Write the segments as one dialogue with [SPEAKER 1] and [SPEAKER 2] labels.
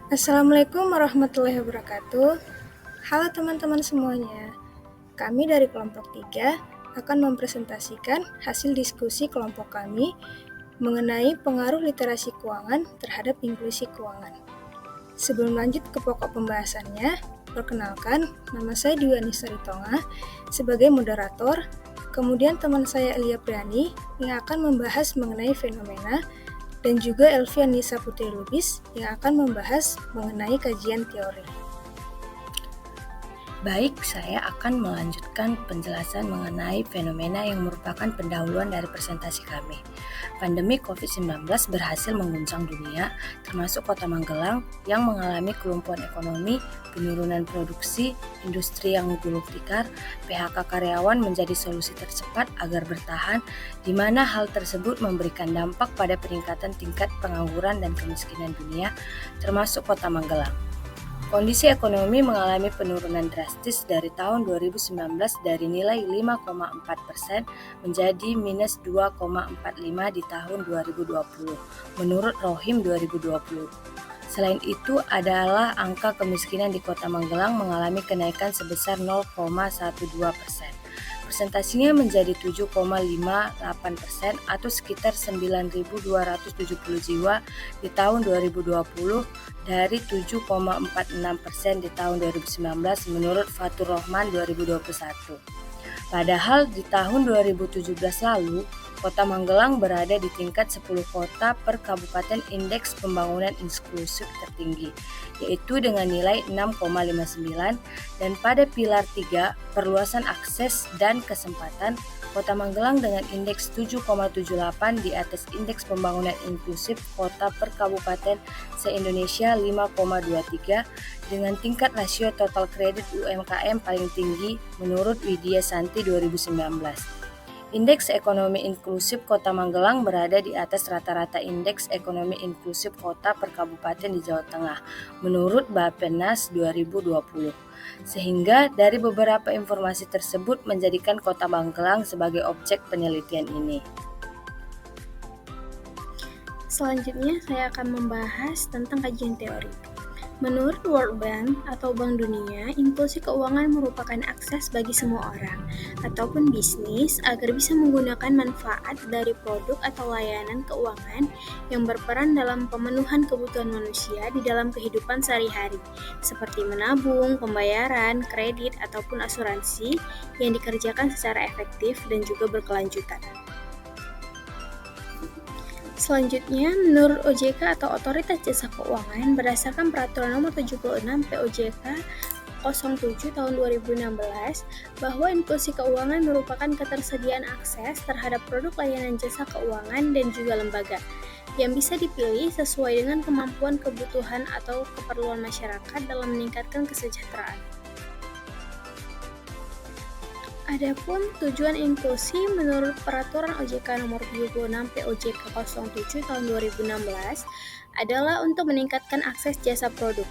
[SPEAKER 1] Assalamualaikum warahmatullahi wabarakatuh. Halo teman-teman semuanya. Kami dari kelompok 3 akan mempresentasikan hasil diskusi kelompok kami mengenai pengaruh literasi keuangan terhadap inklusi keuangan. Sebelum lanjut ke pokok pembahasannya, perkenalkan, nama saya Dwi Anissa Ritonga sebagai moderator, kemudian teman saya Elia Priani yang akan membahas mengenai fenomena, dan juga Elvia Nisa Putri Lubis yang akan membahas mengenai kajian teori.
[SPEAKER 2] Baik, saya akan melanjutkan penjelasan mengenai fenomena yang merupakan pendahuluan dari presentasi kami. Pandemi COVID-19 berhasil mengguncang dunia, termasuk Kota Magelang yang mengalami kelumpuhan ekonomi, penurunan produksi, industri yang gulung tikar, PHK karyawan menjadi solusi tercepat agar bertahan, di mana hal tersebut memberikan dampak pada peningkatan tingkat pengangguran dan kemiskinan dunia, termasuk Kota Magelang. Kondisi ekonomi mengalami penurunan drastis dari tahun 2019 dari nilai 5,4% menjadi minus 2,45 di tahun 2020, menurut Rohim 2020. Selain itu adalah angka kemiskinan di Kota Magelang mengalami kenaikan sebesar 0,12%. Persentasinya menjadi 7,58% atau sekitar 9.270 jiwa di tahun 2020 dari 7,46% di tahun 2019 menurut Fatur Rahman 2021. Padahal di tahun 2017 lalu, Kota Magelang berada di tingkat 10 kota per kabupaten indeks pembangunan inklusif tertinggi, yaitu dengan nilai 6,59, dan pada pilar 3, perluasan akses dan kesempatan, Kota Magelang dengan indeks 7,78 di atas indeks pembangunan inklusif kota per kabupaten se-Indonesia 5,23 dengan tingkat rasio total kredit UMKM paling tinggi menurut Widya Santi 2019. Indeks ekonomi inklusif Kota Magelang berada di atas rata-rata indeks ekonomi inklusif kota per kabupaten di Jawa Tengah menurut Bappenas 2020. Sehingga dari beberapa informasi tersebut menjadikan Kota Magelang sebagai objek penelitian ini.
[SPEAKER 1] Selanjutnya, saya akan membahas tentang kajian teori. Menurut World Bank atau Bank Dunia, inklusi keuangan merupakan akses bagi semua orang ataupun bisnis agar bisa menggunakan manfaat dari produk atau layanan keuangan yang berperan dalam pemenuhan kebutuhan manusia di dalam kehidupan sehari-hari, seperti menabung, pembayaran, kredit, ataupun asuransi yang dikerjakan secara efektif dan juga berkelanjutan. Selanjutnya, menurut OJK atau Otoritas Jasa Keuangan, berdasarkan Peraturan Nomor 76 POJK 07 Tahun 2016, bahwa inklusi keuangan merupakan ketersediaan akses terhadap produk layanan jasa keuangan dan juga lembaga yang bisa dipilih sesuai dengan kemampuan, kebutuhan, atau keperluan masyarakat dalam meningkatkan kesejahteraan. Adapun tujuan inklusi menurut Peraturan OJK Nomor 76 POJK 07 Tahun 2016 adalah untuk meningkatkan akses jasa produk,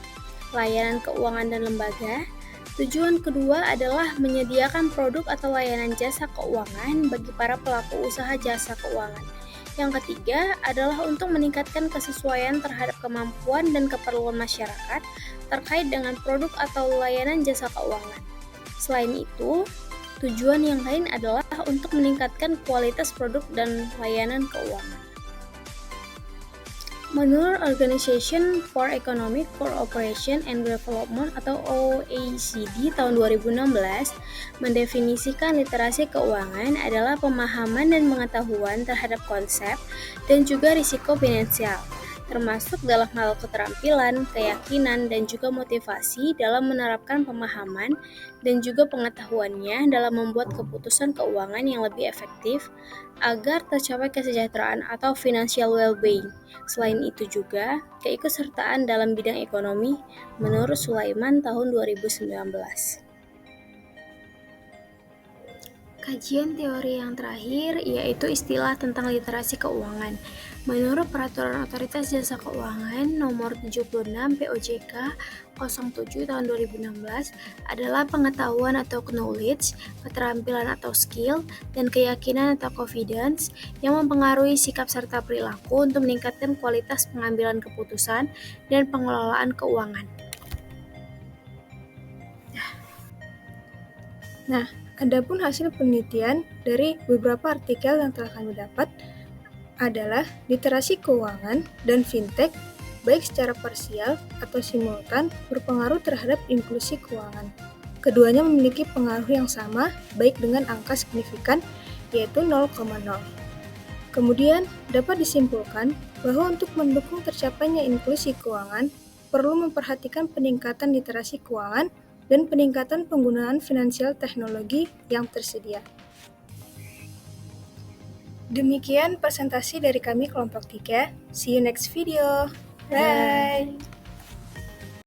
[SPEAKER 1] layanan keuangan dan lembaga. Tujuan kedua adalah menyediakan produk atau layanan jasa keuangan bagi para pelaku usaha jasa keuangan. Yang ketiga adalah untuk meningkatkan kesesuaian terhadap kemampuan dan keperluan masyarakat terkait dengan produk atau layanan jasa keuangan. Selain itu, tujuan yang lain adalah untuk meningkatkan kualitas produk dan layanan keuangan. Menurut Organization for Economic Cooperation and Development atau OECD tahun 2016, mendefinisikan literasi keuangan adalah pemahaman dan pengetahuan terhadap konsep dan juga risiko finansial, termasuk dalam hal keterampilan, keyakinan, dan juga motivasi dalam menerapkan pemahaman dan juga pengetahuannya dalam membuat keputusan keuangan yang lebih efektif agar tercapai kesejahteraan atau financial well-being. Selain itu juga, keikutsertaan dalam bidang ekonomi menurut Sulaiman tahun 2019. Kajian teori yang terakhir yaitu istilah tentang literasi keuangan. Menurut Peraturan Otoritas Jasa Keuangan Nomor 76 POJK 07 Tahun 2016 adalah pengetahuan atau knowledge, keterampilan atau skill, dan keyakinan atau confidence yang mempengaruhi sikap serta perilaku untuk meningkatkan kualitas pengambilan keputusan dan pengelolaan keuangan.
[SPEAKER 3] Nah, adapun hasil penelitian dari beberapa artikel yang telah kami dapat adalah literasi keuangan dan fintech baik secara parsial atau simultan berpengaruh terhadap inklusi keuangan. Keduanya memiliki pengaruh yang sama baik dengan angka signifikan yaitu 0,0. Kemudian dapat disimpulkan bahwa untuk mendukung tercapainya inklusi keuangan perlu memperhatikan peningkatan literasi keuangan dan peningkatan penggunaan finansial teknologi yang tersedia. Demikian presentasi dari kami kelompok 3. See you next video. Bye!